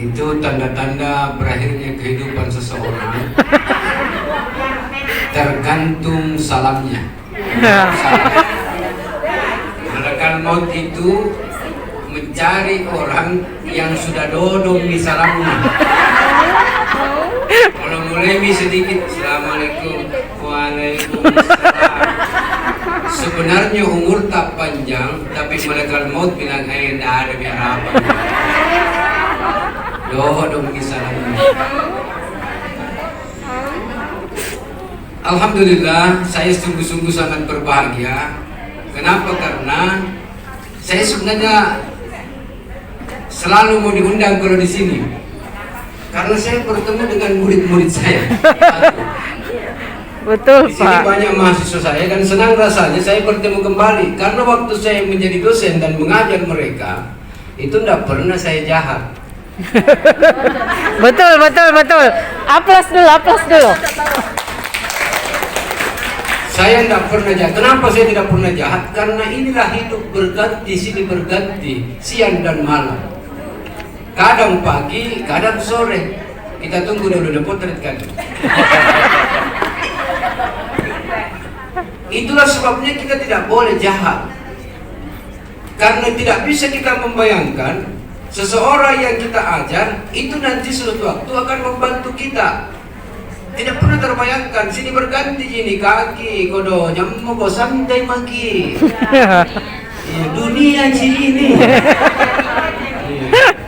Itu tanda-tanda berakhirnya kehidupan seseorang tergantung salamnya. Malaikat maut itu mencari orang yang sudah dodong di salamnya. Kalau mulai sedikit, Assalamualaikum, Waalaikumsalam. Sebenarnya umur tak panjang, tapi malaikat maut bilang, tidak ada biar apa. Dodong di salamnya. Alhamdulillah, saya sungguh-sungguh sangat berbahagia. Kenapa? Karena saya sebenarnya selalu mau diundang kalau di sini. Karena saya bertemu dengan murid-murid saya. Betul, Di sini Pak. banyak mahasiswa saya dan senang rasanya saya bertemu kembali. Karena waktu saya menjadi dosen dan mengajar mereka, itu tidak pernah saya jahat. Betul, betul, betul. Aplaus dulu, aplaus dulu. Saya tidak pernah jahat. Kenapa saya tidak pernah jahat? Karena inilah hidup berganti, silih berganti, siang dan malam. Kadang pagi, kadang sore. Kita tunggu dulu, udah potret kan. Itulah sebabnya kita tidak boleh jahat. Karena tidak bisa kita membayangkan seseorang yang kita ajar itu nanti suatu waktu akan membantu kita. Tidak pernah terbayangkan, sini berganti sini kaki, kodo jamu kok santai maki. Dunia ini.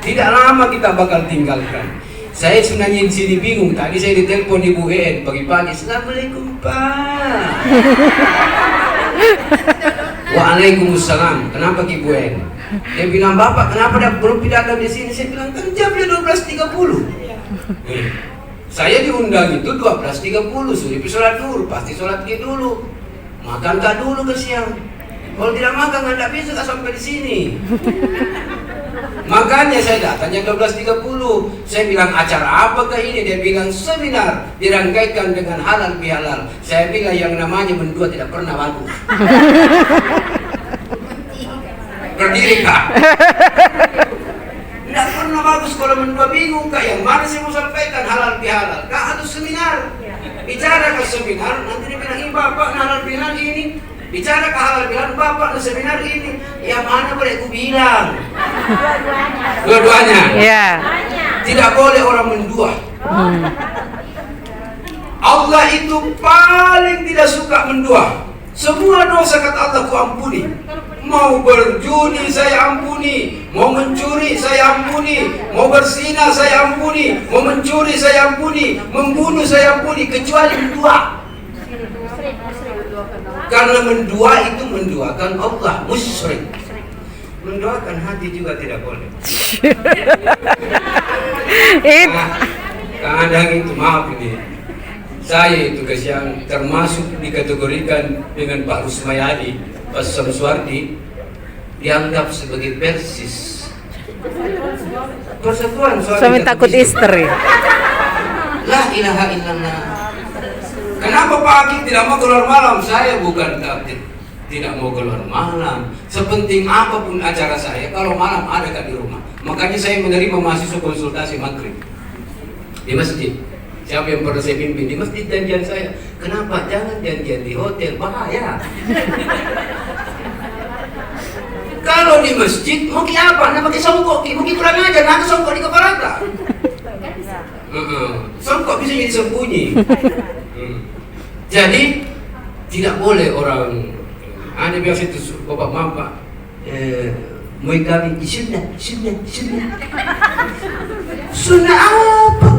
Tidak lama kita bakal tinggalkan. Saya sebenarnya di sini bingung. Tadi saya ditelepon Ibu En pagi-pagi. Assalamualaikum Pak. Waalaikumsalam. Kenapa Ibu En? Dia bilang, Bapak kenapa belum pidato di sini? Saya bilang, kan jamnya 12.30. Saya diundang itu 12.30. Suruh sholat dulu, pasti sholat dulu. Makan tak dulu ke siang. Kalau tidak makan nggak bisa sampai di sini. Makanya saya datang jam 12.30. Saya bilang acara apakah ini? Dia bilang seminar dirangkaikan dengan halal bihalal. Saya bilang yang namanya mendua tidak pernah bagus. Berdiri Kak. Tidak pernah bagus kalau mendua bingung Kak. Yang mana saya mau sampaikan halal bihalal? Kak harus seminar. Bicara ke seminar nanti dia bilang ini Bapak halal bihalal ini. Bicara ke halal bihalal Bapak ke seminar ini. Yang mana boleh aku bilang? Dua-duanya. Ya. Tidak boleh orang mendua. Allah itu paling tidak suka mendua. Semua dosa kata Allah ku ampuni. Mau berjudi saya ampuni, mau mencuri saya ampuni, mau berzina saya ampuni, mau mencuri saya ampuni, membunuh saya ampuni, kecuali mendua. Karena mendua itu menduakan Allah, musyrik. Mendoakan hati juga tidak boleh. Kadang itu maaf ini, saya itu guys yang termasuk dikategorikan dengan Pak Rusmayadi, Pak Samsuardi, dianggap sebagai Persis. Persatuan Suami takut istri. La ilaha illallah. Kenapa Pak Hakim tidak mau keluar malam? Saya bukan tidak mau keluar malam. Sepenting apapun acara saya, kalau malam ada Kak di rumah. Makanya saya menerima mahasiswa konsultasi maghrib di masjid. Siapa yang pernah saya pimpin di masjid janjian saya? Kenapa? Jangan janjian di hotel, bahaya. Kalau di masjid, mau apa? Nah pakai songkok, mungkin kurang aja, nah songkok di kepala tak? Songkok bisa jadi sembunyi. Jadi tidak boleh orang ada biasa itu bapak-bapak mau kami sunnah apa?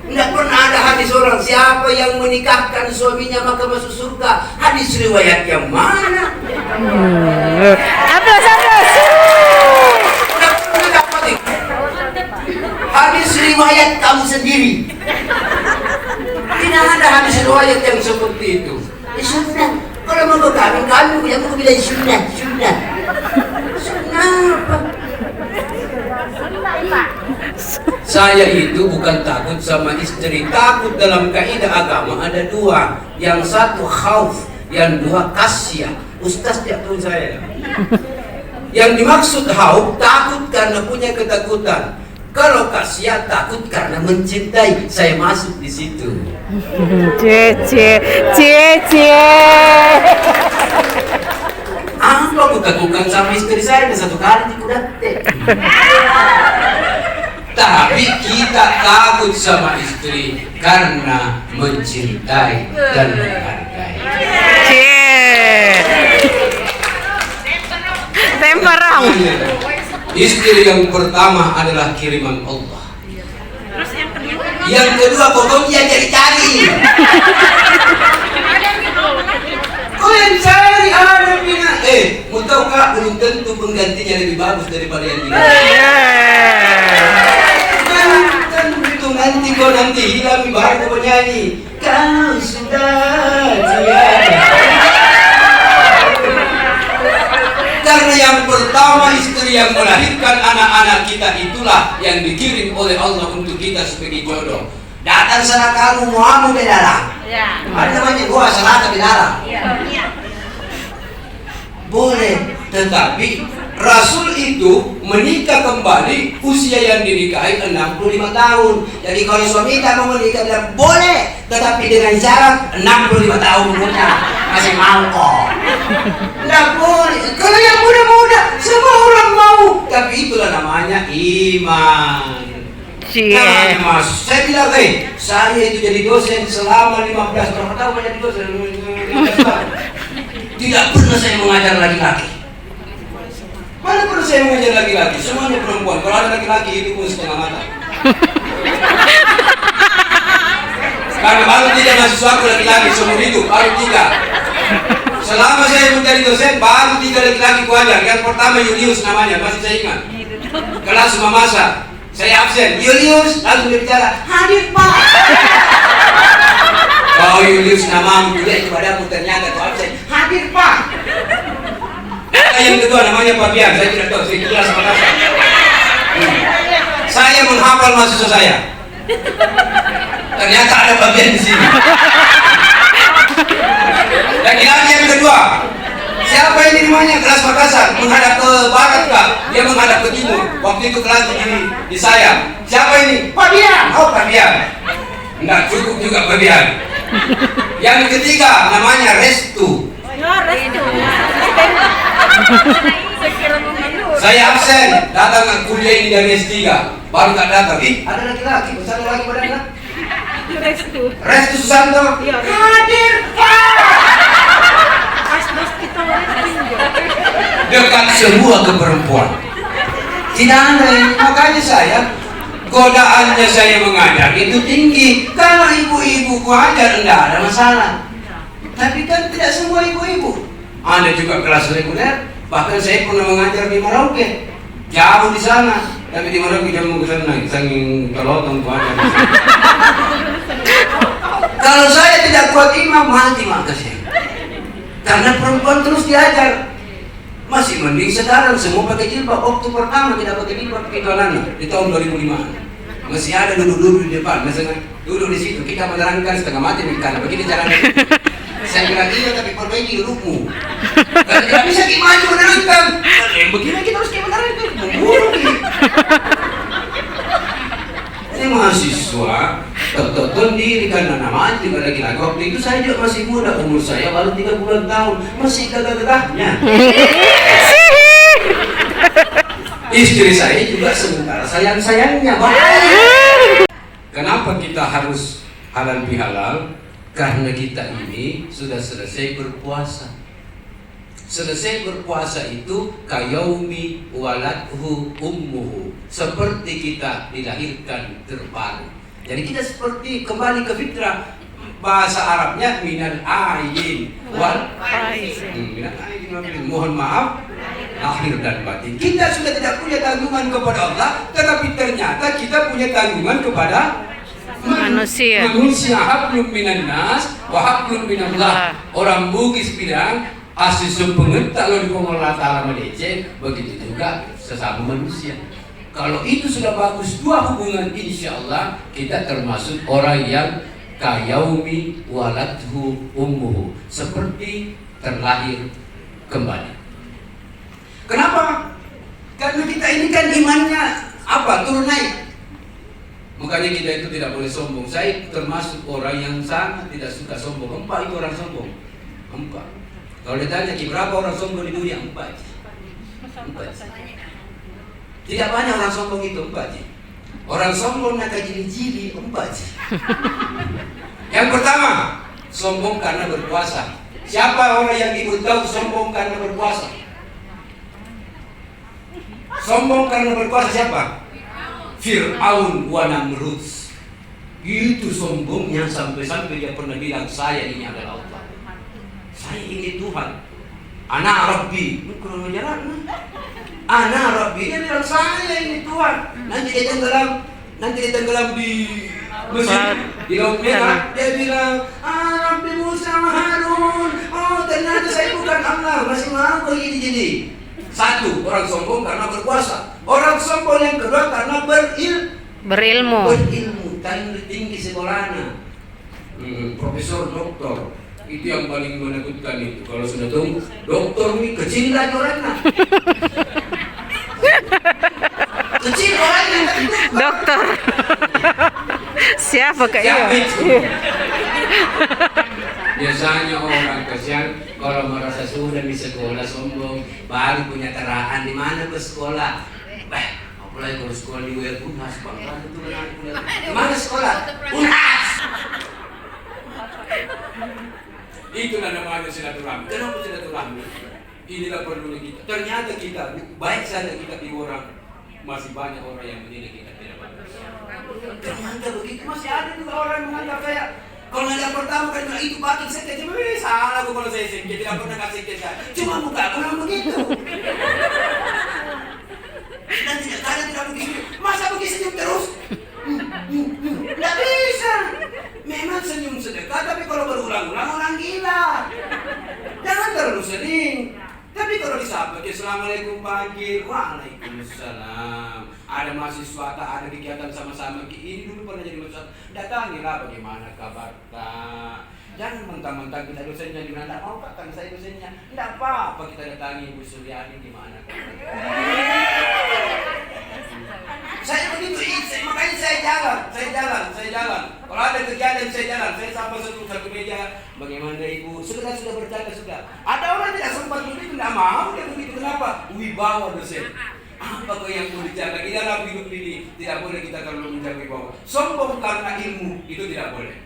Tidak pernah ada hadis orang siapa yang menikahkan suaminya maka masuk surga. Hadis riwayat yang mana? Aplaus, aplaus. Tidak pernah dapat itu. Hadis riwayat kamu sendiri. Tidak ada hadis riwayat yang seperti itu. Sunnah. Kalau mau kami yang mau bilang sunnah. Sunnah apa? Saya itu bukan takut sama istri. Takut dalam kaidah agama ada dua. Yang satu khauf, yang dua kasyah. Ustaz jatuh saya. Yang dimaksud khauf, takut karena punya ketakutan. Kalau kasihan takut karena mencintai, saya masuk di situ. Cie. Apa aku takutkan sama istri saya dan satu kali dikudatte. Tapi kita takut sama istri karena mencintai dan menghargai. Temperang. Istri yang pertama adalah kiriman Allah. Yang kedua pokoknya cari-cari. Kau yang cari ada bina. Mau tahu kak, belum tentu penggantinya lebih bagus daripada yang ini. Tentu nanti kau nanti hilang baru kau bernyanyi. Kau sudah tiada. Karena yang pertama istri yang melahirkan anak-anak kita itulah yang dikirim oleh Allah untuk kita sebagai jodoh. Datang sana kamu mau dilarang. Ya. Ada namanya gua salah dilarang. Boleh, tetapi Rasul itu menikah kembali usia yang dinikahi 65 tahun. Jadi kalau suami tak mau menikah bilang boleh, tetapi dengan syarat 65 tahun umurnya masih mau kok. Tidak boleh. Kalau yang muda-muda semua orang mau, tapi itulah namanya iman. Nah, Mas, saya bilang, saya itu jadi dosen selama 15 tahun menjadi dosen. 15 tahun. Tidak pernah saya mengajar laki-laki. Mana pernah saya mengajar laki-laki? Semuanya perempuan. Kalau ada laki-laki itu pun setengah mata. Karena baru 3 mahasiswa laki-laki seumur hidup, baru 3. Selama saya menjadi dosen, baru 3 laki-laki kuajar. Yang pertama Julius namanya, masih saya ingat. Kelas Mamasa, saya absen. Julius langsung dia bicara, hadir Pak. Oh Julius namamu juga kepadamu ternyata kau absen. Hadir Pak. Yang kedua namanya Fabian, saya tidak tahu, saya kelas Mamasa. Saya menghafal mahasiswa saya. Ternyata ada Fabian di sini. Laki-laki yang kedua, siapa ini namanya? Kelas Makassar, menghadap ke barat kak, dia menghadap ke timur. Waktu itu kelas di saya. Siapa ini? Fabian. Oh Fabian. Enggak cukup juga Fabian. Yang ketiga namanya Restu. Saya absen, datang ke kuliah ini dari S3, baru tak datang. Ada laki-laki, satu lagi pada anak. Restu Susanto. Hadir dekat semua ke perempuan. Tidak ada yang makanya saya godaannya saya mengajar itu tinggi. Kalau ibu-ibu ku ajar enggak ada masalah. Tapi kan tidak semua ibu-ibu. Ada juga kelas reguler. Bahkan saya pernah mengajar di Merauke. Jauh di sana. Tapi di Merauke jauh ke sana. Saking kelotong ku ajar. Kalau saya tidak kuat imam, mati maka saya. Karena perempuan terus diajar. Masih mending sekarang semua pakai jilbab. Waktu pertama tidak pakai jilbab pakai celana di tahun 2005. Masih ada duduk-duduk di depan. Misalnya duduk di situ kita menerangkan setengah mati karena begini caranya. Saya bilang iya tapi perbaiki hidupmu. Karena tidak bisa gimana menerangkan. Yang begini kita harus menerangkan. Ini mahasiswa tertutup diri karena namanya juga laki-laki. Waktu itu saya juga masih muda, umur saya baru 30 tahun, masih gagah-gagahnya. Istri saya juga sementara sayang-sayangnya. Kenapa kita harus halal bihalal? Karena kita ini sudah selesai berpuasa. Selesai berpuasa itu kayaumi waladhu ummuhu, seperti kita dilahirkan terbaru. Jadi kita seperti kembali ke fitrah. Bahasa Arabnya minal ayin wal minal ayin. Mohon maaf lahir dan batin. Kita sudah tidak punya tanggungan kepada Allah, tetapi ternyata kita punya tanggungan kepada manusia. Hablum minan nas wa hablum minallah. Orang Bugis bilang asli sumpenget kalau di Allah Ta'ala meleceh, begitu juga sesama manusia. Kalau itu sudah bagus dua hubungan, insya Allah kita termasuk orang yang kayaumi waladhu ummuhu, seperti terlahir kembali. Kenapa? Karena kita ini kan imannya apa? Turun naik. Makanya kita itu tidak boleh sombong. Saya termasuk orang yang sangat tidak suka sombong. 4 itu orang sombong. 4. Kalau ditanya berapa orang sombong di dunia? 4. Tidak banyak orang sombong itu 4. Orang sombong nak jili-jili 4. Yang pertama, sombong karena berpuasa. Siapa orang yang diberitahu sombong karena berpuasa? Sombong karena berpuasa siapa? Fir'aun wa Namrud. Itu sombongnya sampai-sampai dia pernah bilang, saya ini adalah Allah. Saya ini Tuhan. Ana Rabbi. Kurang ajaran. Ana Rabbi. Dia bilang saya ini Tuhan. Nanti dia tenggelam di Mesir, di Laut Merah. Dia bilang, Rabbi Musa wa Harun. Oh, ternyata saya bukan Allah. Masih mau begini jadi. 1, orang sombong karena berpuasa. Orang sombong yang kedua karena berilmu. Tinggi sekolahnya. Profesor, doktor. Itu yang paling menakutkan itu. Kalau sudah tahu, dokter ini kecil lagi orangnya. Kecil orangnya. Dokter. Siapa kak itu? Biasanya orang kasihan kalau merasa sudah di sekolah sombong, baru punya terahan di mana ke sekolah. Apalagi kalau sekolah di Unhas, bangga itu di mana sekolah? Unhas. Itulah namanya silaturahmi. Kenapa silaturahmi? Inilah perlu kita. Ternyata kita baik saja kita di orang, masih banyak orang yang menilai kita tidak bagus. Ternyata begitu masih ada juga orang yang menganggap saya. Kalau yang pertama kan itu batin sekte, salah aku kalau saya sekte, tidak pernah kasih sekte saya. Cuma buka aku memang begitu. Dan tidak begitu. Masa begitu senyum terus? Tidak bisa. Memang senyum sedekah, tapi kalau berulang-ulang orang gila. Jangan terlalu sering. Tapi kalau disapa, Assalamualaikum pagi, Waalaikumsalam. Ada mahasiswa, ada kegiatan sama-sama. Ini dulu pernah jadi masalah. Datangilah bagaimana kabar Kak. Jangan mentang-mentang kita dosennya di mana. Mau Kak, kan saya dosennya. Tidak apa-apa kita datangi Ibu Suryani di mana Kak. Saya begitu, makanya saya jalan. Kalau ada kegiatan saya jalan, saya sampai satu meja. Bagaimana Ibu? Sudah berjaga sudah. Ada orang tidak sempat begitu, tidak mau dia begitu. Kenapa? Wibawa dosen. Apa kau yang mau dijaga? Di dalam hidup ini tidak boleh kita terlalu menjaga wibawa. Sombong karena ilmu itu tidak boleh.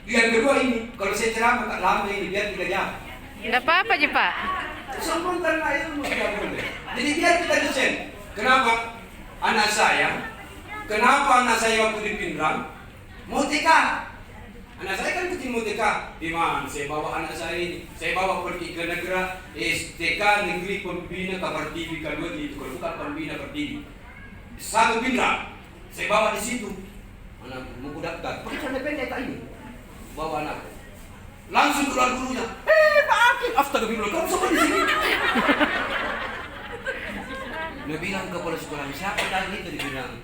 Yang kedua ini, kalau saya ceramah lama ini biar 3 jam. Tidak apa-apa aja Pak. Sombong karena ilmu tidak boleh. Jadi biar kita dosen. Kenapa? Anak saya waktu di Pindrang mau TK. Anak saya kan kecil mau TK. Di mana? Saya bawa anak saya ini. Saya bawa pergi ke negara TK Negeri Pembina Pertiwi kedua itu. Kalau bukan Pembina Pertiwi. 1 Pindrang. Saya bawa di situ. Anak mau daftar. Pakai celana pendek tak ini. Bawa anak. Langsung keluar gurunya. Pak Akif, astagfirullah, kamu sama di sini. Dia bilang kepada sekolah, siapa lagi itu? Dia bilang,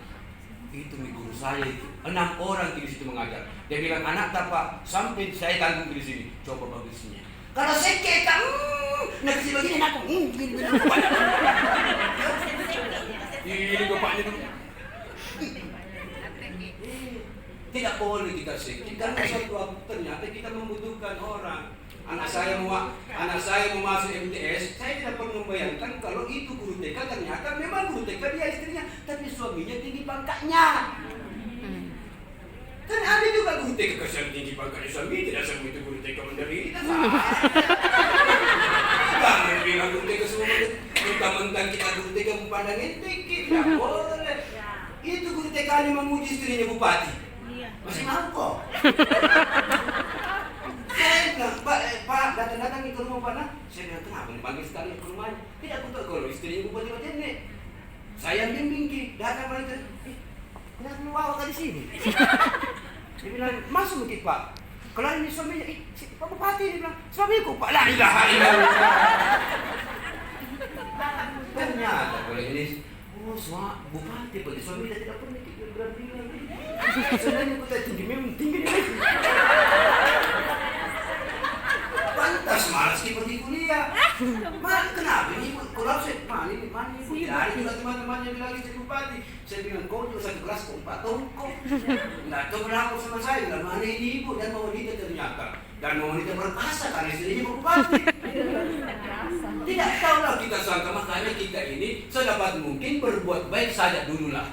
itu guru saya itu. 6 orang di situ mengajar. Dia bilang, anak tak Pak, sampai saya tanggung di sini. Coba bagusnya. Kalau sekek, nak kecil begini aku. Ini bapaknya dulu. Tidak boleh kita sekek. Karena suatu waktu ternyata kita membutuhkan orang. Anak saya mau masuk MTS, saya tidak pernah membayangkan kalau itu guru TK, ternyata memang guru TK dia istrinya, tapi suaminya tinggi pangkatnya. Kan ada juga guru TK kasihan tinggi pangkatnya suami, tidak semua itu guru TK menderita. Jangan bilang guru TK semua mentang-mentang kita guru TK memandang tinggi, tidak boleh. Itu guru TK ini memuji istrinya bupati. Masih mau kok. Saya bilang, Pak, datang-datang ke rumah Pak Nah. Saya bilang, kenapa dipanggil sekali ke rumahnya? Tidak betul kalau istrinya bupati nek. Saya bimbing datang lagi. Kenapa membawa ke di sini? Dia bilang, masuk mungkin Pak. Kalau ini suaminya, Pak Bupati, dia bilang, suamiku Pak. La ilaha illallah. Ternyata kalau ini, Bupati, Pak, suaminya tidak pernah berani lagi. Sebenarnya kita tinggi, memang tinggi di sini. Pantas malas pergi kuliah. Kenapa ini? Kalau saya, ini hari juga teman-temannya bilang istri bupati. Saya bilang, kau juga satu kelas kok 4 tahun kok. Nggak tahu berlaku sama saya. Dan mana ini ibu dan mau wanita ternyata. Dan mau wanita berkuasa karena istrinya bupati. Tidak tahu lah kita sangka, makanya kita ini sedapat mungkin berbuat baik saja dulu lah.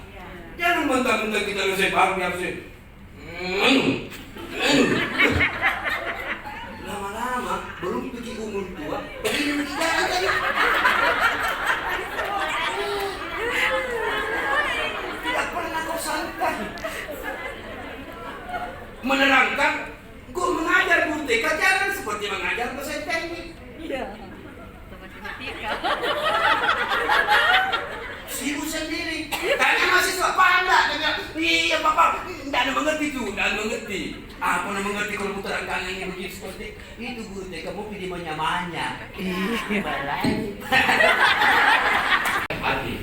Jangan mentang-mentang kita selesai baru yang lama-lama belum pergi umur tua, begini kita tadi. Tidak pernah kau sangka. Menerangkan, gue mengajar BUTK jangan seperti mengajar bahasa teknik. Iya. Sibuk sendiri. Tanya mahasiswa, paham enggak? Iya, Bapak. Enggak ada mengerti tuh, enggak mengerti. Apa yang mengerti kalau menerangkan yang begitu seperti itu, BUTK kamu pilih manya-manya. Hati.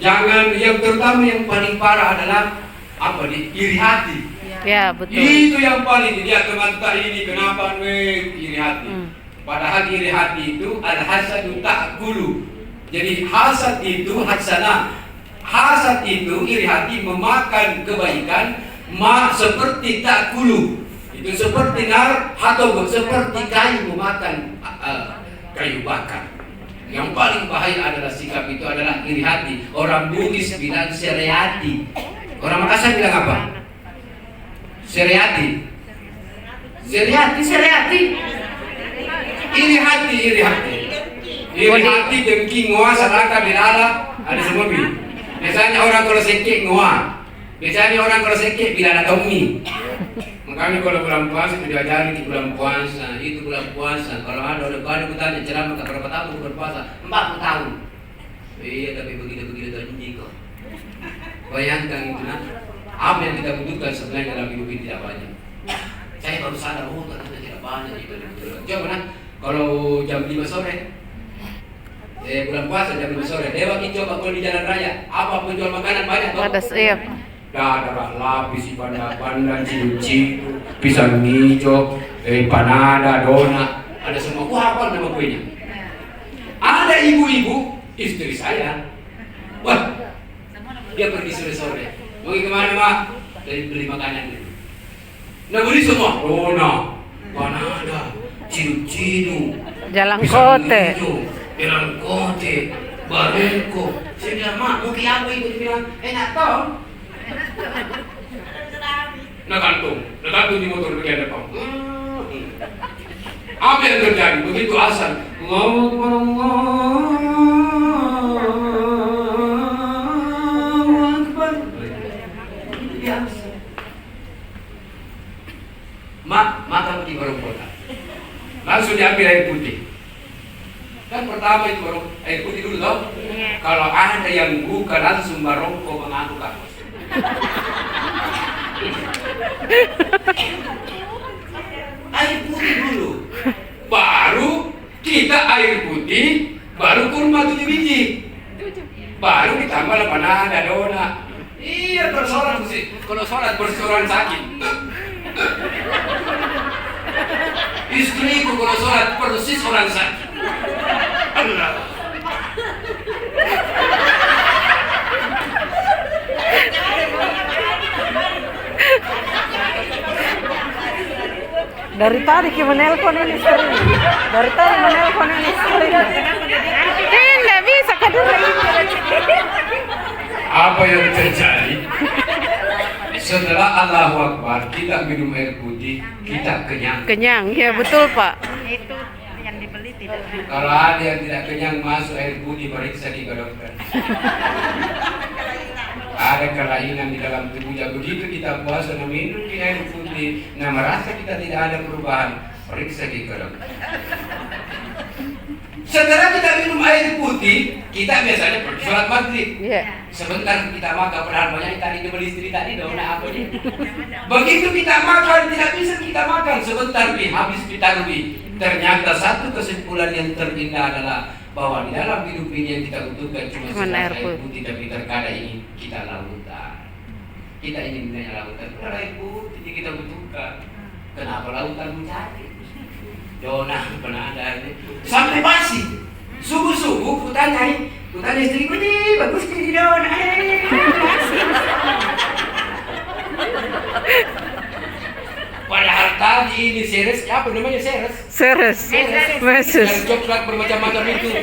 Jangan, yang terutama yang paling parah adalah apa nih? Iri hati. Ya, betul. Itu yang paling dia teman ini kenapa iri hati? Padahal iri hati itu al-hasadu ta'kulu. Jadi hasad itu hasanah. Hasad itu iri hati memakan kebaikan seperti ta'kulu. Itu seperti nar atau seperti kayu memakan kayu bakar. Yang paling bahaya adalah sikap itu adalah iri hati. Orang Bugis bilang seriati. Orang Makassar bilang apa? Seriati. Iri hati. Iri hati, dengki, ngoa, seraka, bilala, ada semua bi. Biasanya orang kalau sekek ngoa. Biasanya orang kalau sekek bilala tommi. Makanya kalau bulan puasa itu diajari di bulan puasa, itu bulan puasa. Kalau ada bertanya ceramah berapa tahun berpuasa? 40 tahun. Iya, tapi begitu janji kok. Bayangkan itu nah. Apa yang kita butuhkan sebenarnya dalam hidup ini tidak banyak. Saya baru sadar, ternyata tidak banyak itu. Coba nah, kalau jam 5 sore, bulan puasa jam 5 sore, lewat coba kalau di jalan raya, apa penjual makanan banyak toh? Ada siap. Ada lapis, pandan, cilu-cilu, pisang hijau, panada, donat, ada semua. Wah, apa nama kuenya? Ada ibu-ibu, istri saya. Wah, dia pergi sore-sore. Mau kemana, Mak? Dari beli makanan dulu. Nah, beli semua. Donat, panada, cilu-cilu, Jalangkote. Jalangkote, barungko. Saya bilang, Mak, mau ke apa itu? Dia bilang, enak toh. Nagantung di motor bagian depan. Apa yang terjadi? Begitu asal Allahu Akbar. Biasa. Makan di warung kota. Langsung diambil air putih. Kan pertama itu warung air putih dulu toh. Kalau ada yang buka langsung barongko mengaku kamu. Air putih dulu, baru kita air putih, baru kurma 7 biji, baru ditambah panada, donat. Iya, bersorak sih. Kalau sholat bersorak sakit. Istriku kalau sholat persis orang sakit. Allah. Dari tadi kita menelpon ini sering. Dari tadi menelpon ini sering. Nggak bisa kan? Apa yang terjadi? Setelah Allahu Akbar, kita minum air putih, kita kenyang. Kenyang, ya betul Pak. Itu yang dibeli tidak. Kalau ada yang tidak kenyang masuk air putih, periksa di dokter. Ada kelainan di dalam tubuhnya. Begitu kita puasa minum di air putih, nah merasa kita tidak ada perubahan, periksa di dokter. Setelah kita minum air putih, kita biasanya pergi sholat maghrib. Iya. Sebentar kita makan, padahal banyak tadi dibeli istri tadi donat apa nih. Begitu kita makan, tidak bisa kita makan. Sebentar habis ditarwi. Ternyata satu kesimpulan yang terindah adalah bahwa di dalam hidup ini yang kita butuhkan cuma air putih, tapi terkadang ingin kita lautan. Kita ingin minyak lautan, bukan air putih yang kita butuhkan. Kenapa lautan mencari? Dona pernah ada ini sampai basi. Subuh-subuh kutanya istriku nih, bagus nih Dona. Padahal tadi ini seres, apa namanya seres? Seres. Meses. Yang coklat bermacam-macam itu.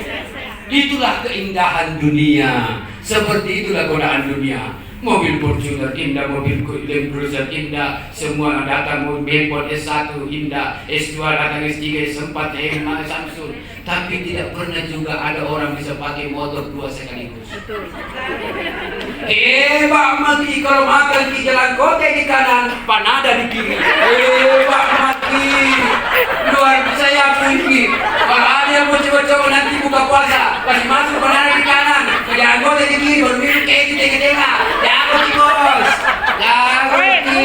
Itulah keindahan dunia. Seperti itulah godaan dunia. Mobil Fortuner indah, mobil Land Cruiser indah, semua datang mobil S1 indah, S2 datang S3, S4, S5, Samsung. Tapi tidak pernah juga ada orang bisa pakai motor dua sekaligus. Pak Maki kalau makan di jalan kota di kanan, Panada di kiri. Pak Maki luar biasa ya Maki. Kalau ada yang mau coba-coba nanti buka puasa, pasti masuk Panada di kanan, ke jalan kota di kiri, baru minum kayak di tengah-tengah. Jangan di bos, jangan di.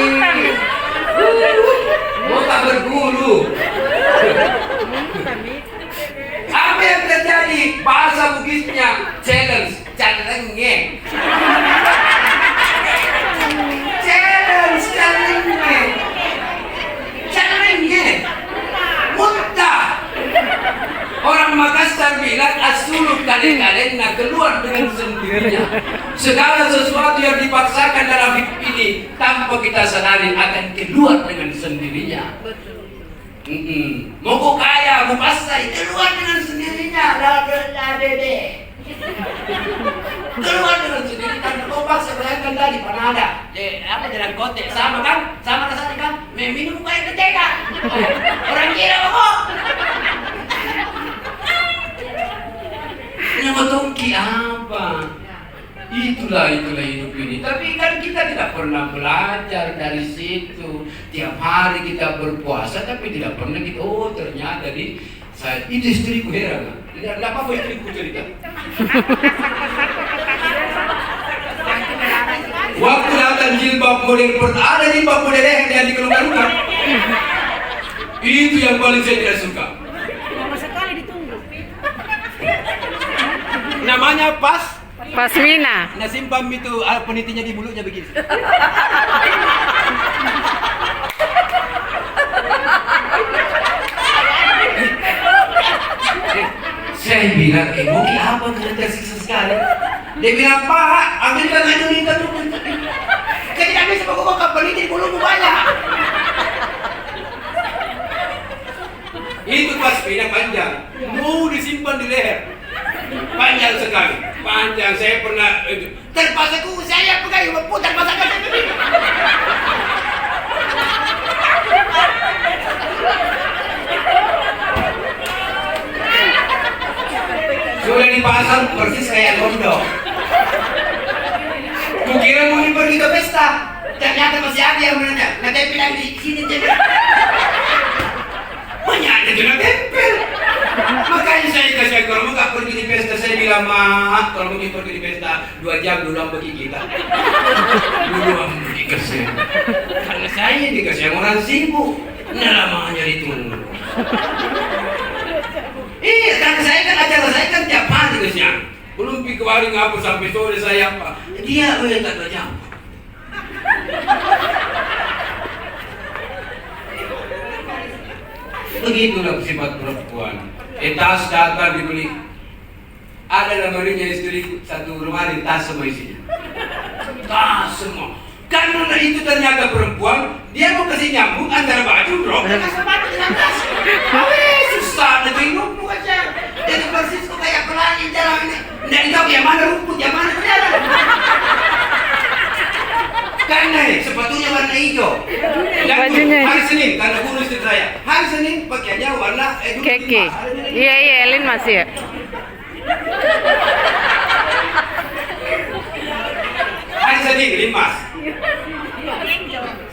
Mau tak berguru. Apa yang terjadi? Bahasa Bugisnya challenge, calenge. Challenge, calenge. Calenge. Muntah. Orang Makassar bilang asuluk kalen-kalen keluar dengan sendirinya. Segala sesuatu yang dipaksakan dalam hidup ini tanpa kita sadari akan keluar dengan sendirinya. Mau kau kaya, mau pasai, keluar dengan sendirinya. Dede. Keluar dengan sendirinya. Karena kau paksa bayangkan tadi Panada. Apa jalan kote sama kan? Sama rasanya kan? Minum air ketika. Orang gila kok. Nyamotongki apa? Itulah hidup ini. Tapi kan kita tidak pernah belajar dari situ. Tiap hari kita berpuasa, tapi tidak pernah kita. Oh ternyata saya itu istriku heran. Tidak apa istriku cerita. Waktu datang jilbab model ada jilbab model yang dikelungkan. Itu yang paling saya tidak suka. Lama sekali ditunggu. Namanya Pasmina. Nasimpam itu penitinya di mulutnya begini. Saya bilang, Moki apa kalian tersiksa sekali? Dia bilang, Pak, ambilkan aja minta tuh. Saya tidak bisa bawa peniti di mulutmu banyak. Itu Pasmina panjang, mau disimpan di leher. Panjang sekali, panjang. Saya pernah terpaksa saya pegang putar pasangan ini. Sudah dipasang persis kayak gondok. Kukira mau pergi ke pesta, ternyata masih ada yang menanya. Nanti bilang di sini jadi. Banyak yang tempel. Makanya saya kasih kalau mau nggak pergi di pesta, saya bilang maaf kalau mau pergi di pesta 2 jam dulu bagi kita. Dulu dikasih. Karena saya dikasih orang sibuk, nah lamanya ditunggu. Iya, karena saya kan acara saya kan tiap hari kasih. Belum pergi kemarin ngapa sampai sore saya apa? Dia tak berjam. Begitulah sifat perempuan. Tas datang dibeli. Ada lemarinya istri satu lemari tas semua isinya. Tas semua. Karena itu ternyata perempuan, dia mau kasih nyambung antara baju rok dengan sepatu dengan tas. Susah nanti hidupmu aja. Jadi persis kok kayak pelangi jalan ini. Nggak tahu yang mana rumput, yang mana jalan. Karena sepatunya warna hijau. Bajunya hari Senin karena guru istri saya. Hari Senin pakaiannya warna keke. Iya, Elin masih ya. Hari Senin limas.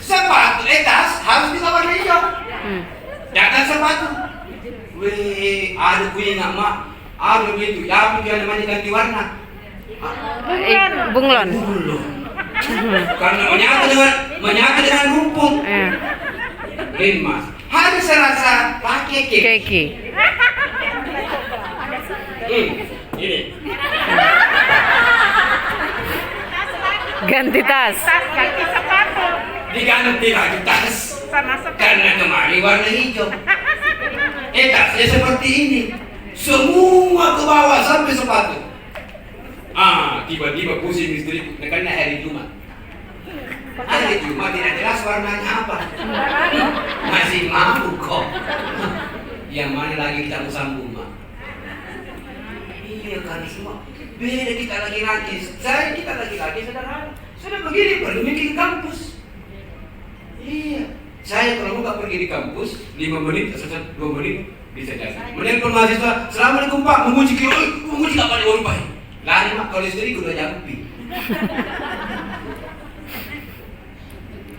Sepatu tas harus juga warna hijau. Jangan sepatu. Weh, ada kuing mak. Ada begitu. Ya, yang namanya ganti warna. Bunglon. Karena menyatu dengan rumput. Limas. Harus serasa pakai Keke. Ini. Ganti tas. Ganti sepatu. Diganti lagi tas. Sama sepatu. Karena kemarin warna hijau. Saya seperti ini. Semua ke bawah sampai sepatu. Tiba-tiba pusing istriku. Karena hari Jumat. Hari Jumat tidak jelas warnanya apa. Masih mampu kok. Yang mana lagi kita mau sambung, Mak? Iya kan semua. Beda kita laki-laki. Kita laki-laki sederhana. Sudah begini pergi ke kampus. Iya. Saya kalau nggak pergi di kampus 5 menit, 2 menit bisa jadi. Menelpon mahasiswa, Assalamualaikum Pak, menguji apa di wifi? Lari Mak, kalau istri udah nyampi.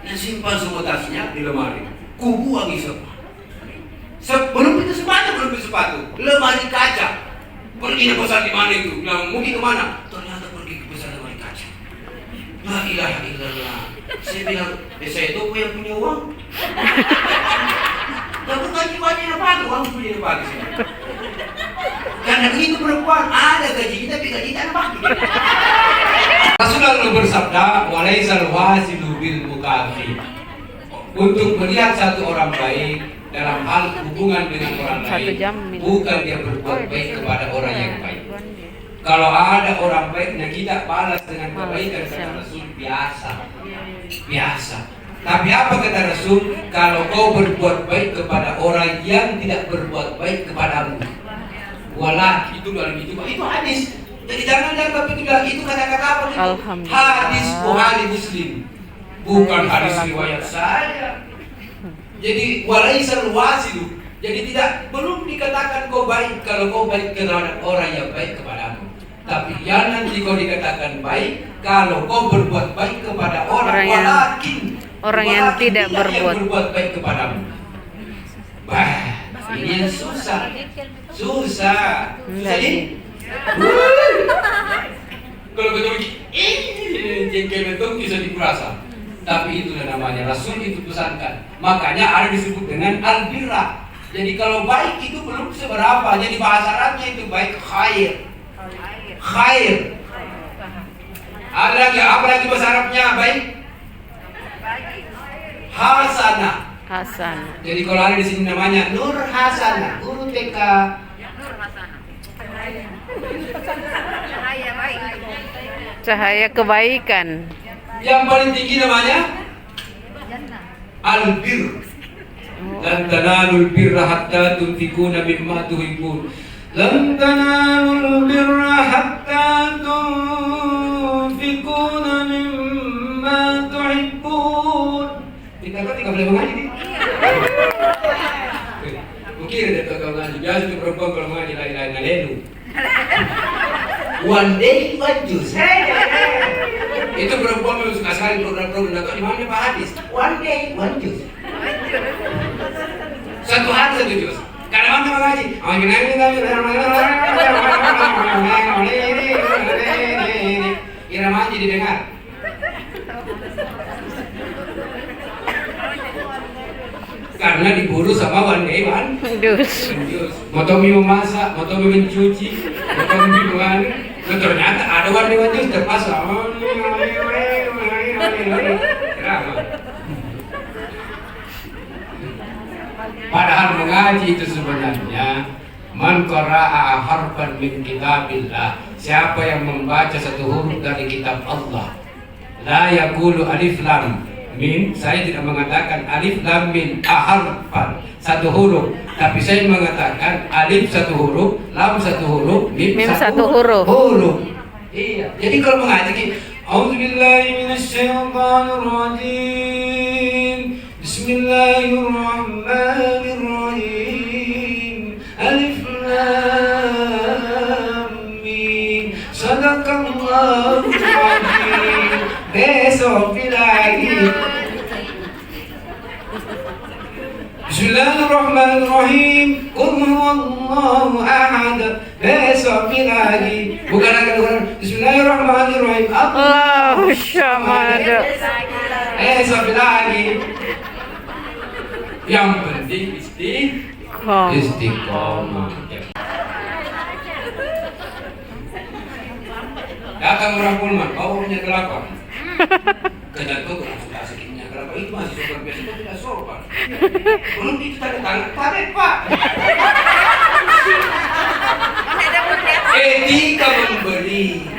Nah, simpan semua tasnya di lemari. Kubuang semua. Belum pintu sepatu. Lemari kaca. Pergi ke pesan di mana itu? Bilang, mungkin kemana? Ternyata pergi ke pesan lemari kaca. La ilaha illallah. Saya bilang, saya itu yang punya uang. Tapi gaji yang pagi, uang punya pagi sih. Karena begitu perempuan, ada gaji tapi gaji tak pagi. Rasulullah bersabda, walaisal wasilu bil mukafi. Untuk melihat satu orang baik dalam hal hubungan dengan orang lain, bukan dia berbuat baik kepada orang yang baik. Kalau ada orang baik, nah kita balas dengan kebaikan, kata Rasul, biasa. Tapi apa kata Rasul? Kalau kau berbuat baik kepada orang yang tidak berbuat baik kepadamu, walah itu dalam itu hadis. Jadi jangan itu kata-kata apa itu? Hadis Bukhari Muslim, bukan hadis riwayat saya. Jadi walaisal wasilu. Jadi belum dikatakan kau baik kalau kau baik kepada orang yang baik kepadamu. Tapi ya nanti kau dikatakan baik kalau kau berbuat baik kepada orang yang tidak berbuat baik kepadamu. Ini yang susah. Jadi kalau kita jengkel itu bisa dikurasa. Tapi itulah namanya Rasul itu pesankan. Makanya ada disebut dengan al-birra. Jadi kalau baik itu belum seberapa. Jadi bahasa Arabnya itu baik khair. Apa lagi bahasa Arabnya baik? Hasanah. Jadi kalau ada di sini namanya Nur Hasanah, guru TK. Cahaya kebaikan. Yang paling tinggi namanya al-bir. Lan tanalul birra hatta tunfikuna mimma tuhibbun. Lan tanalul birra hatta tunfikuna mimma tuhibbun. Kita boleh mengaji nih. Mungkin ada kau ngaji. Biasa itu perempuan kalau mengaji lain-lain nalelu. One day one juice. Itu perempuan memang suka sekali program-program. Atau di mana Pak Hadis? One day one juice. Satu hari satu jus. Kadang mana mengaji? Irama aja didengar. Karena diburu sama one day one juice. Motomi memasak, motomi mencuci, motomi mengani. Ternyata ada one day one juice terpasang. Padahal mengaji itu sebenarnya man qara'a harfan min kitabillah. Siapa yang membaca satu huruf dari kitab Allah, la yaqulu alif lam mim. Saya tidak mengatakan alif lam mim harfan satu huruf, tapi saya mengatakan alif satu huruf, lam satu huruf, mim satu huruf. Iya. Jadi kalau mengaji A'udzubillahi minasyaitonirrajim. Bismillahirrahmanirrahim. Alif lam mim. Sadaqallahul azim. Besok lagi. Bismillahirrahmanirrahim. Qul huwallahu ahad. Besok lagi. Bukan. Bismillahirrahmanirrahim. Allahu samad. Besok lagi. Yang penting istiqomah. Datang orang Pullman, baunya kelapa. Kejar tuh langsung asiknya kelapa Kalau itu masih sopan biasa itu tidak sopan. Belum itu tanda tangan, tarik Pak. Etika memberi.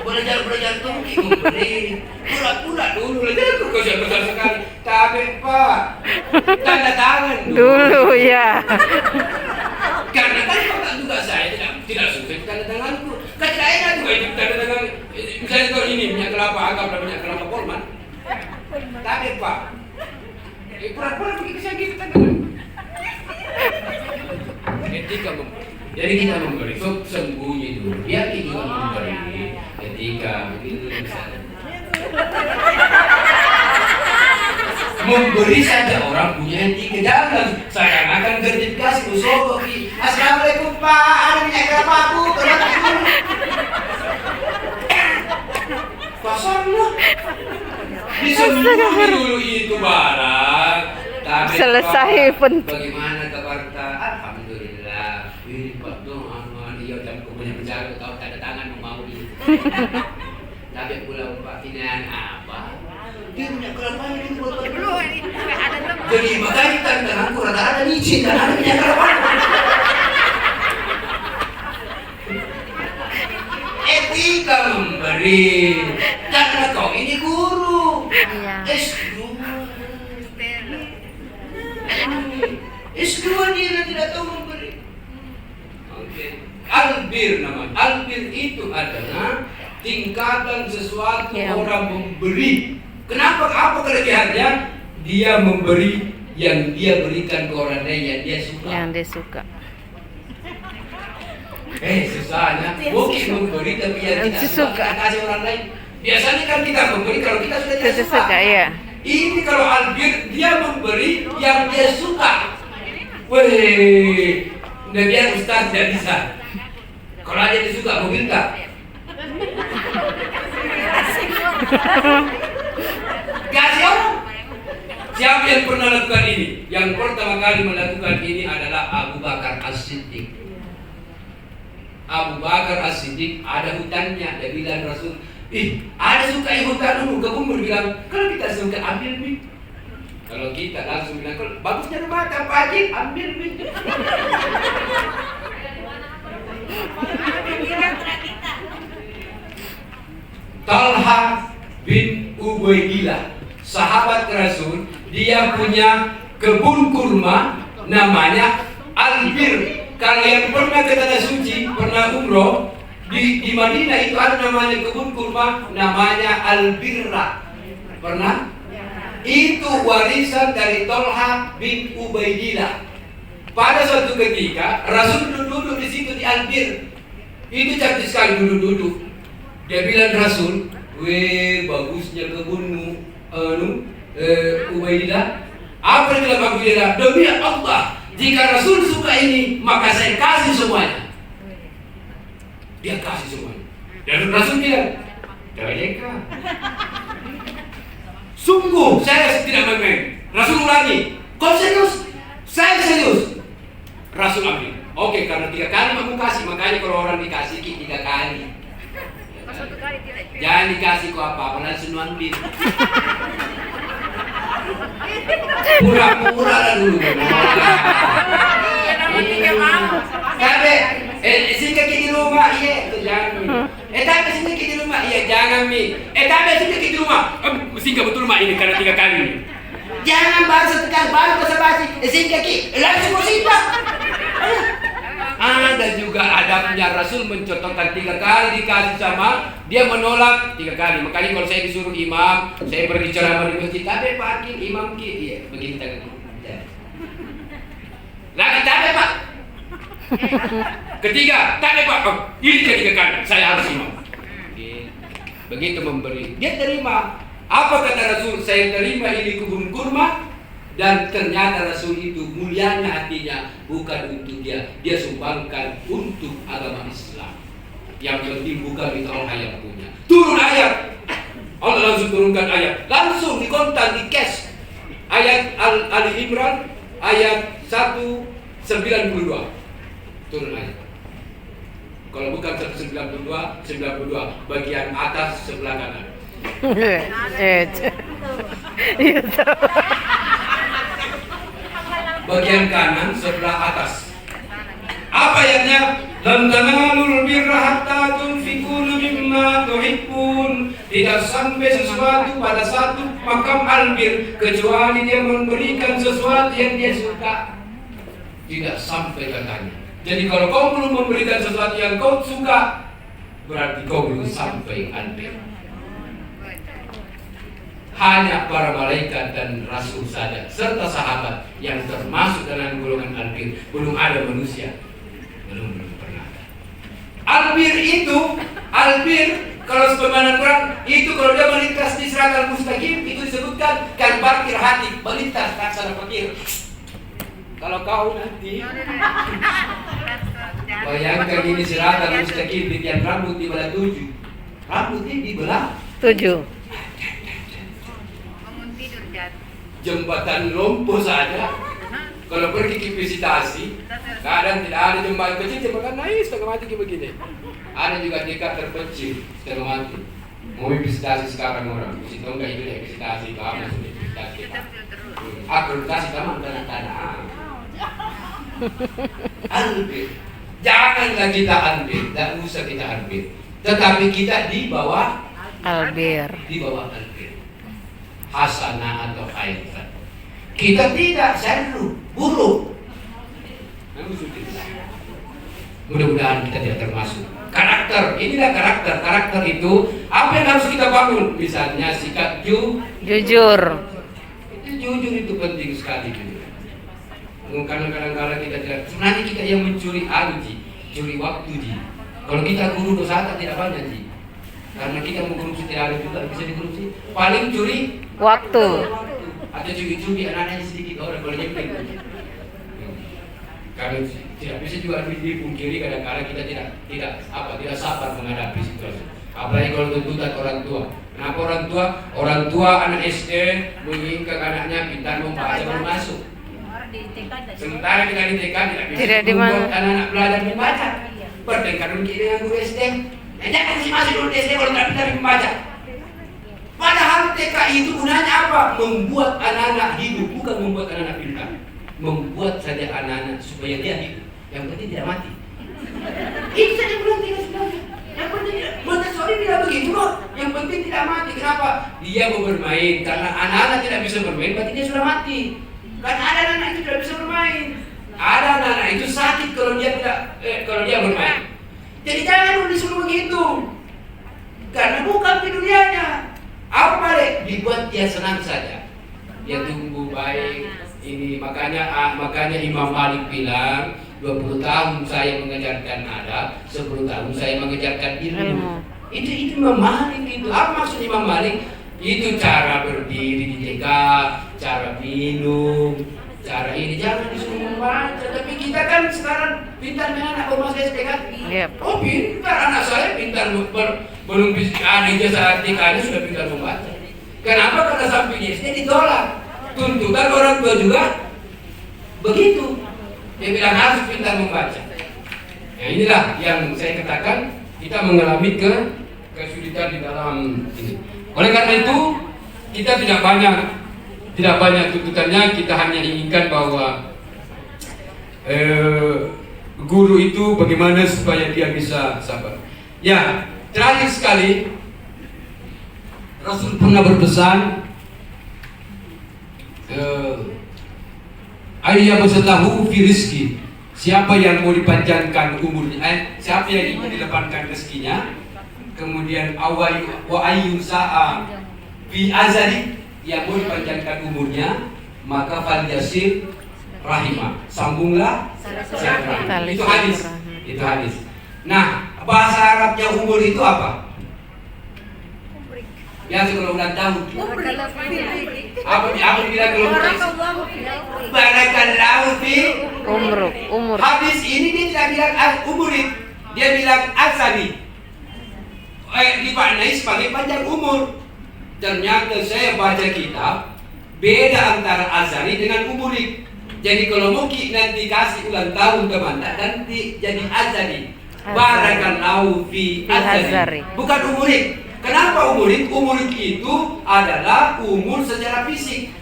Belajar tungki memberi. Pura-pura dulu belajar besar sekali. Tarik Pak. Tanda tangan Dulu ya. Karena kan Pak juga saya tidak suka tanda tanganku. Kan tidak enak juga itu tanda tangan. Misalnya kalau ini minyak kelapa, anggaplah minyak kelapa Polman. Tarik Pak. Pura-pura begitu saya gitu tanda tangan. Etika memberi. Jadi kita memberi, sembunyi dulu. Biar kita memberi. Etika begitu misalnya. Memberi saja orang punya etika. Jangan seakan-akan gratifikasi usoko ki. Assalamualaikum Pak, ada minyak kelapa aku. Pasarnya disembunyi dulu itu barang. Tapi Selesai Pak, penting. bagaimana kabar kita? Alhamdulillah. Ini Pak dong, dia jam punya penjaga tahu tanda tangan mau ini. Tapi pulang Pak Tinan apa? Dia minyak kelapanya itu buat jadi makanya tanda tanganku rata-rata licin dan ada minyak kelapa. Etika memberi. Karena kau ini guru. Iya. S2 dia tidak tahu memberi. Oke. Albir namanya. Albir itu adalah tingkatan sesuatu Ya. orang memberi. Kenapa? Apa kelebihannya? Dia memberi yang dia berikan ke orang lain yang dia suka. Yang dia suka. Susahnya. Mungkin memberi tapi yang tidak suka kita kasih orang lain. Biasanya kan kita memberi kalau kita sudah tidak Tidak suka. suka ya. Ini kalau albir dia memberi yang dia suka. Wih, udah biar Ustaz tidak bisa. Kalau aja dia suka mobil enggak? Kasih orang. Siapa yang pernah lakukan ini? Yang pertama kali melakukan ini adalah Abu Bakar As-Siddiq. Abu Bakar As-Siddiq ada hutannya. Dia bilang Rasul, ada suka hutan dulu. Kebun bilang, kalau kita suka ambil nih. Kalau kita langsung bilang, kalau bagusnya rumah Pak Haji, ambil nih. Talha bin Ubaidillah, sahabat Rasul, dia punya kebun kurma namanya Albir. Kalau yang pernah ke tanah suci, pernah umroh di Madinah itu ada namanya kebun kurma namanya Albirra. Pernah? Itu warisan dari Talha bin Ubaidillah. Pada suatu ketika Rasul duduk di situ di Albir. Itu cantik sekali duduk. Dia bilang Rasul, weh bagusnya kebunmu, Ubaidillah. Apa yang bilang Ubaidillah? Demi Allah, jika Rasul suka ini, maka saya kasih semuanya. Dia kasih semuanya. Dan Rasul bilang, Daleka. Sungguh saya tidak main-main. Rasul ulangi, kau serius? Saya serius. Rasul ambil. Oke, karena 3 kali kamu kasih, makanya kalau orang dikasih 3 kali. Jangan dikasih kau apa-apa, langsung ambil. Murah-murah lah dulu. Tapi, singkat di rumah, iya, jangan. Tapi singkat di rumah, iya, jangan mi. Tapi singkat di rumah, singkat betul mak ini karena 3 kali ini. Jangan baru sekali, baru basa-basi, singkat langsung musibah. Ada juga adabnya Rasul mencontohkan 3 kali dikasih sama dia menolak 3 kali. Makanya kalau saya disuruh imam, saya berbicara di masjid, tapi Pak Hakim imam ki, iya, begini tangan. Lagi tapi Pak. Ketiga, tapi Pak. Ini ketiga kali saya harus imam. Begitu memberi, dia terima. Apa kata Rasul? Saya terima ini kebun kurma. Dan ternyata Rasul itu mulianya hatinya bukan untuk dia sumbangkan untuk agama Islam. Yang penting bukan itu Allah yang punya. Turun ayat, Allah langsung turunkan ayat, langsung dikontak di cash. Ayat Ali Imran ayat 192 turun ayat. Kalau bukan 192, 92 bagian atas sebelah kanan. YouTube. Bagian kanan sebelah atas. Apa ayatnya? Lan tanalul birra hatta tunfiqu mimma tuhibbun. Tidak sampai sesuatu pada satu makam albir kecuali dia memberikan sesuatu yang dia suka. Tidak sampai katanya. Jadi kalau kau belum memberikan sesuatu yang kau suka, berarti kau belum sampai albir. Hanya para malaikat dan rasul saja serta sahabat yang termasuk dalam golongan albir. Belum ada manusia. Belum pernah ada. Albir kalau sebagaimana Quran itu kalau dia melintas di siratal mustaqim itu disebutkan kan parkir hati, melintas laksana fakir. Kalau kau nanti bayangkan ini siratal mustaqim di tiang rambut dibelah 7. Rambut ini dibelah 7. Jembatan lumpuh saja. Kalau pergi ke visitasi, kadang tidak ada jembatan kecil, jembatan naik setengah mati kayak begini. Ada juga dekat terpencil setengah mati. Mau visitasi sekarang orang, situ enggak itu ya visitasi kamu sudah visitasi. Akreditasi taman tanah-tanah. Albir, janganlah kita albir, tidak usah kita albir. Tetapi kita di bawah Albir. Di bawah albir. Hasanah atau khairat. Kita tidak selalu buruk. Mudah-mudahan kita tidak termasuk. Karakter, inilah karakter. Karakter itu apa yang harus kita bangun? Misalnya sikap Jujur. Itu jujur itu penting sekali. Kadang-kadang kita tidak. Sebenarnya kita yang mencuri curi waktu ji. Kalau kita guru dosa tidak banyak ji. Karena kita mau korupsi tidak ada juga bisa dikorupsi. Paling curi Waktu. Atau curi anak-anaknya sedikit orang kalau nyempil. Karena tidak bisa juga dipungkiri kadang-kadang kita tidak sabar menghadapi situasi. Apalagi kalau tuntutan orang tua. Kenapa orang tua anak SD menginginkan anaknya pintar membaca baru masuk. Sementara kita di TK tidak bisa membuat anak-anak belajar membaca. Bertengkar dengan guru SD. Jangan sih masuk dulu SD kalau tidak pintar membaca. Padahal TK itu gunanya apa? Membuat anak-anak hidup, bukan membuat anak-anak pintar. Membuat saja anak-anak supaya dia hidup. Yang penting tidak mati. Itu saja bulan 3 sebenarnya. Yang penting Montessori tidak begitu kok. Yang penting tidak mati. Kenapa? Dia mau bermain. Karena anak-anak tidak bisa bermain, berarti dia sudah mati. Karena ada anak-anak itu tidak bisa bermain. Ada anak-anak itu sakit kalau dia bermain. Jadi jangan disuruh begitu. Karena bukan di dunianya. Apa balik? Dibuat dia senang saja. Dia tumbuh baik. Ini makanya Imam Malik bilang 20 tahun saya mengajarkan adab, 10 tahun saya mengajarkan ilmu. Itu Imam Malik itu. Apa maksud Imam Malik? Itu cara berdiri di TK, cara minum, cara ini. Jangan disuruh membaca. Tapi kita kan sekarang pintar dengan anak baru masuk SD kan? Yep. Oh pintar, anak saya pintar belum bisa ada ijazah TK-nya sudah pintar membaca. Kenapa? Karena sampai di SD ditolak. Tuntutan orang tua juga begitu. Dia bilang harus pintar membaca. Nah inilah yang saya katakan kita mengalami kesulitan di dalam ini. Oleh karena itu kita tidak banyak tuntutannya. Kita hanya inginkan bahwa guru itu bagaimana supaya dia bisa sabar. Ya, terakhir sekali Rasul pernah berpesan ayya basalahu fi rizki. Siapa yang mau dipanjangkan umurnya, siapa yang ingin dilepaskan rezekinya, kemudian wa ayyun sa'a fi azali, yang mau dipanjangkan umurnya, maka fal yasir rahimah, sambunglah silaturahmi. Itu hadis. Nah, bahasa Arabnya umur itu apa? Yang kalau ulang tahun. Apa dibilang kalau barakallahu fi umur. Hadis ini dia tidak bilang umurid, dia bilang asani. Dimaknai sebagai panjang umur. Ternyata saya baca kitab beda antara azani dengan umurid. Jadi kalau mungkin nanti kasih ulang tahun ke mana nanti jadi azani. Barakallahu fi azani. Bukan umurid. Kenapa umurid? Umurid itu adalah umur secara fisik.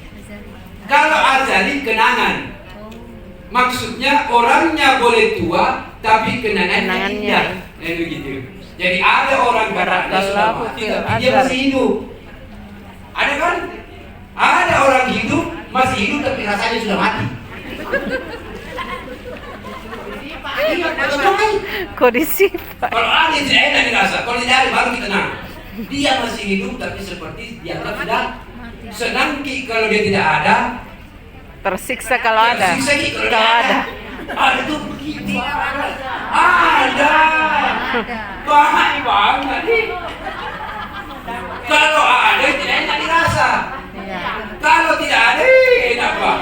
Kalau azali kenangan. Maksudnya orangnya boleh tua, tapi kenangannya indah. Begitu. Jadi ada orang katanya sudah mati, tapi dia masih hidup. Ada kan? Ada orang hidup, masih hidup, tapi rasanya sudah mati. Kondisi. Kalau ada yang tidak enak dirasa, kalau tidak ada baru kita tenang. Dia masih hidup, tapi seperti dianggap sudah senang kalau dia tidak ada. Tersiksa kalau ada. Tersiksa kalau Kalau ada. Ada tuh begitu. Ada. Banyak. Kalau ada tidak enak dirasa. Kalau tidak ada enak Pak.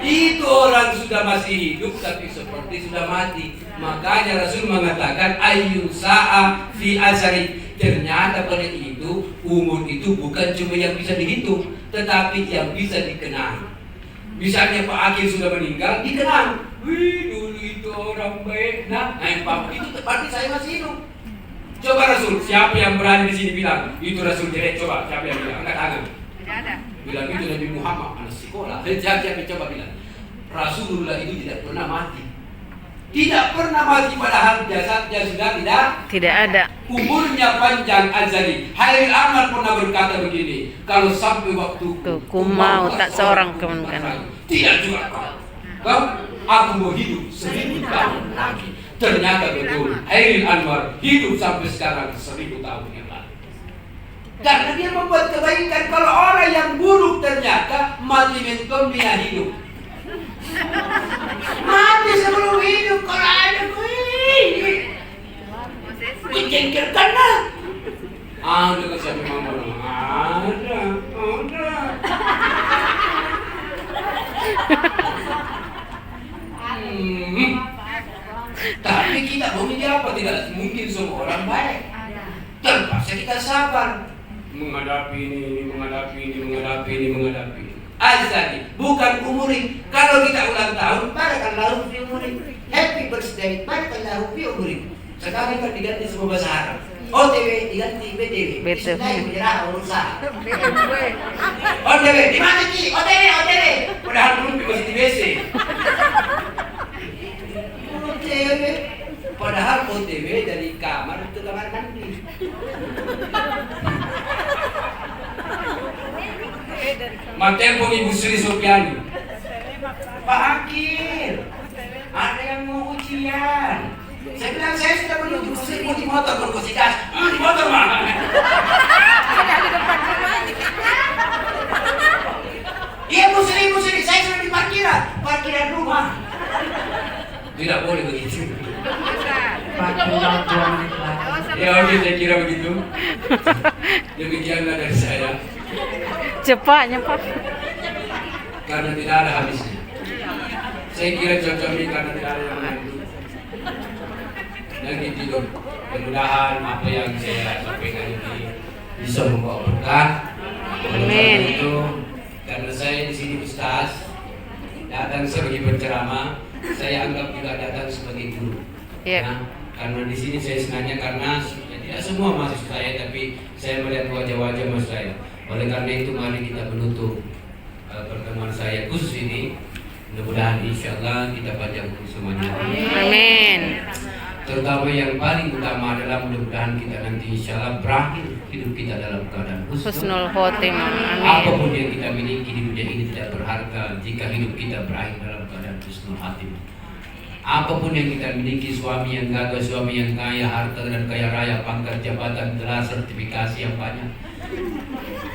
Itu orang sudah masih hidup tapi seperti sudah mati. Makanya Rasul mengatakan ayyun sa'a fi azari. Ternyata pada itu umur itu bukan cuma yang bisa dihitung, tetapi yang bisa dikenang. Misalnya Pak Akil sudah meninggal, dikenang. Wih, dulu itu orang baik. Nah, Pak itu berarti saya masih hidup. Coba Rasul, siapa yang berani di sini bilang itu Rasul jelek? Coba, siapa yang bilang? Angkat tangan. Tidak ada. Bilang itu Nabi Muhammad, anak sekolah. Siapa coba bilang? Rasulullah itu tidak pernah mati. Tidak pernah mati padahal jasadnya sudah Tidak ada. umurnya panjang azali. Hairil Ahmad pernah berkata begini, kalau sampai waktu Ku mau tak seorang kemenkan. Tidak juga kau, aku mau hidup 1000 tahun lagi. Ternyata betul, Hairil Anwar hidup sampai sekarang 1000 tahun yang lalu. Karena dia membuat kebaikan. Kalau orang yang buruk ternyata mati menton dia hidup. Mati sebelum hidup. Kalau ada kucingkirkan lah. Ada ke siapa mama? Ada. Tapi kita maunya apa? Tidak mungkin semua orang baik. Terpaksa kita sabar menghadapi ini. Azali, bukan umuri. Kalau kita ulang tahun, barakallahu fi umuri. Happy birthday, barakallahu fi umuri. Sekarang kan diganti semua bahasa Arab. OTW diganti BTW. Bismillah menyerah umur sah. OTW, di mana Ki? OTW. Padahal belum masih di WC. OTW. Padahal OTW dari kamar ke kamar mandi. Mantelpon Ibu Sri Sopiani. Pak Akil, ada yang mau ujian. Saya bilang saya sudah menuju mau di motor, mau di gas. Di motor mana? Iya Bu Sri, saya sudah di parkiran rumah. Tidak boleh begitu. Ya oke, saya kira begitu. Demikianlah dari saya. Cepatnya Pak. Karena tidak ada habisnya. Saya kira cocok ini karena tidak ada yang menantu. Dan tidur. Mudah-mudahan apa yang saya sampaikan ini bisa membawa berkah. Amin. Itu karena saya di sini Ustaz datang sebagai penceramah, saya anggap juga datang sebagai guru. Iya. Nah, karena di sini saya senangnya karena tidak semua mahasiswa saya, tapi saya melihat wajah-wajah mahasiswa saya. Oleh karena itu mari kita menutup pertemuan saya khusus ini. Mudah-mudahan insya-Allah kita panjang umur semuanya. Amin. Terutama yang paling utama adalah mudah-mudahan kita nanti insya-Allah berakhir hidup kita dalam keadaan Husnul khotimah. Amin. Apapun yang kita miliki di dunia ini tidak berharga jika hidup kita berakhir dalam keadaan husnul khotimah. Apapun yang kita miliki, suami yang gagah, suami yang kaya, harta dan kaya raya, pangkat jabatan, gelar, sertifikasi yang banyak.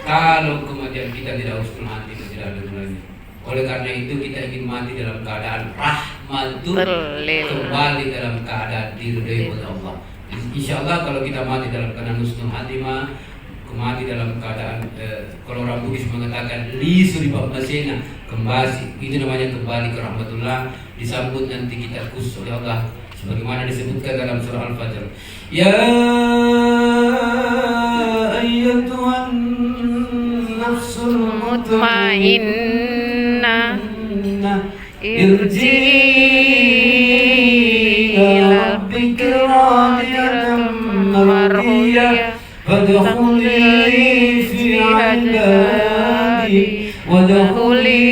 Kalau kemudian kita tidak husnul hati, tidak ada gunanya. Oleh karena itu kita ingin mati dalam keadaan rahmatul, kembali dalam keadaan diridhoi oleh Allah. Insya Allah kalau kita mati dalam keadaan husnul hatimah, mati dalam keadaan kalau orang Bugis mengatakan lisu di bawah masena, kembali itu namanya kembali ke rahmatullah, disambut nanti kita khusus oleh Allah sebagaimana disebutkan dalam surah Al-Fajr. Ya ayyatuhan nafsul mutmainnah irji'i ila rabbika radiyatan mardiyah وادخلي في عبادي وادخلي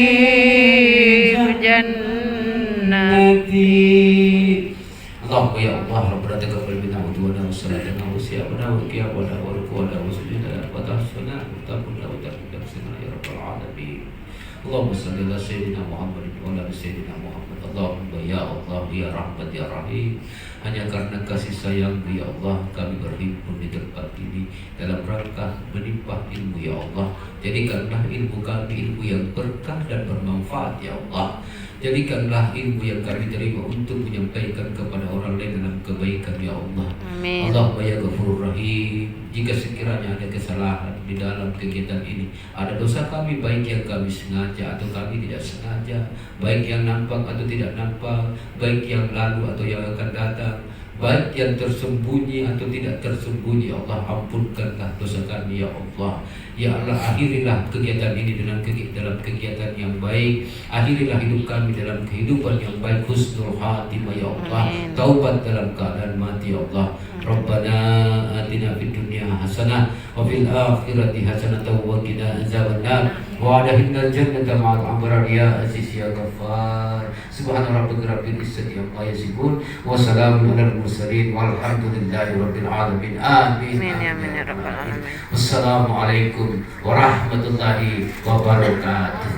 jannati. Allahumma ya Allah Rabbana taqabbal minna wudu'ana wa salatana wa siyamana wa qiyamana wa ruku'ana wa sujudana wa tahsana wa taqabbal wa taqabbal ya rabbal alamin. Allahumma salli ala sayyidina Muhammad wa ala sayyidina Muhammad. Allahumma ya Allah ya Rahmat ya Rahim. Hanya karena kasih sayang-Mu ya Allah kami berhimpun di tempat ini dalam rangka menimpah ilmu ya Allah. Jadikanlah ilmu kami ilmu yang berkah dan bermanfaat ya Allah. Jadikanlah ilmu yang kami terima untuk menyampaikan kepada orang lain dalam kebaikan ya Allah. Amin. Allahumma ya Ghafurur Rahim. Jika sekiranya ada kesalahan di dalam kegiatan ini, ada dosa kami baik yang kami sengaja atau kami tidak sengaja, baik yang nampak atau tidak nampak, baik yang lalu atau yang akan datang, baik yang tersembunyi atau tidak tersembunyi, Allah ampunkanlah dosa kami ya Allah. Ya Allah, akhirilah kegiatan ini dalam kegiatan yang baik. Akhirilah hidup kami dalam kehidupan yang baik, husnul khatimah ya Allah. Amin. Taubat dalam keadaan mati ya Allah. Rabbana atina fid dunya hasanah wa fil akhirati hasanah wa qina azabannar wa adkhilna jannata ma'al abrar ya aziz ya ghaffar. Subhana rabbika rabbil izzati amma yasifun wa salamun alal mursalin walhamdulillahi rabbil alamin. Amin. Amin ya amin ya rabbal alamin. Wassalamualaikum warahmatullahi wabarakatuh.